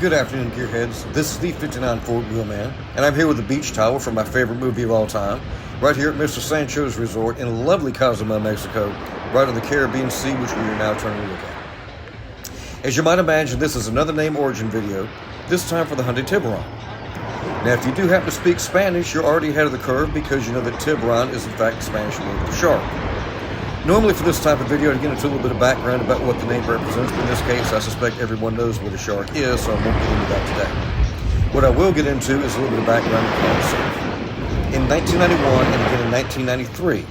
Good afternoon, Gearheads. This is the 59 Ford Wheelman, and I'm here with a beach towel from my favorite movie of all time, right here at Mr. Sancho's Resort in lovely Cozumel, Mexico, right on the Caribbean Sea, which we are now turning to look at. As you might imagine, this is another name origin video, this time for the Hyundai Tiburon. Now, if you do happen to speak Spanish, you're already ahead of the curve because you know that Tiburon is in fact the Spanish word for shark. Normally for this type of video, I'd get into a little bit of background about what the name represents, but in this case, I suspect everyone knows what a shark is, so I won't get into that today. What I will get into is a little bit of background on the car itself. In 1991 and again in 1993,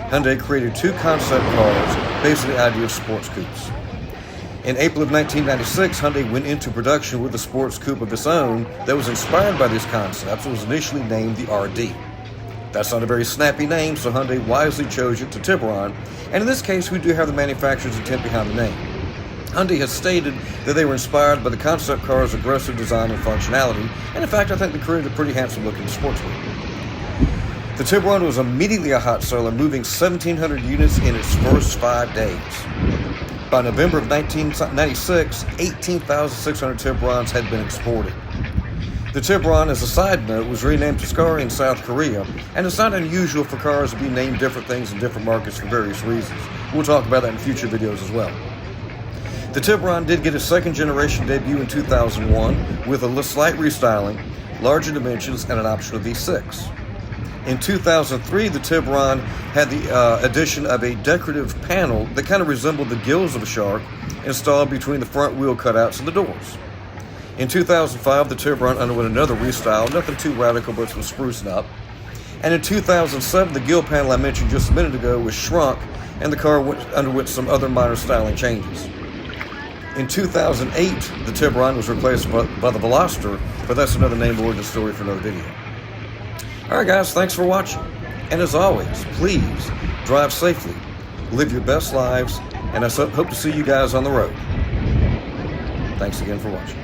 Hyundai created two concept cars based on the idea of sports coupes. In April of 1996, Hyundai went into production with a sports coupe of its own that was inspired by these concepts and was initially named the RD. That's not a very snappy name, so Hyundai wisely chose it to Tiburon, and in this case, we do have the manufacturer's intent behind the name. Hyundai has stated that they were inspired by the concept car's aggressive design and functionality, and in fact, I think they created a pretty handsome-looking sportsman. The Tiburon was immediately a hot seller, moving 1,700 units in its first 5 days. By November of 1996, 18,600 Tiburons had been exported. The Tiburon, as a side note, was renamed to Scari in South Korea, and it's not unusual for cars to be named different things in different markets for various reasons. We'll talk about that in future videos as well. The Tiburon did get a second-generation debut in 2001 with a slight restyling, larger dimensions, and an optional V6. In 2003, the Tiburon had the addition of a decorative panel that kind of resembled the gills of a shark installed between the front wheel cutouts and the doors. In 2005, the Tiburon underwent another restyle, nothing too radical but some sprucing up. And in 2007, the gill panel I mentioned just a minute ago was shrunk, and the car underwent some other minor styling changes. In 2008, the Tiburon was replaced by the Veloster, but that's another name origin story for another video. Alright guys, thanks for watching. And as always, please drive safely, live your best lives, and I hope to see you guys on the road. Thanks again for watching.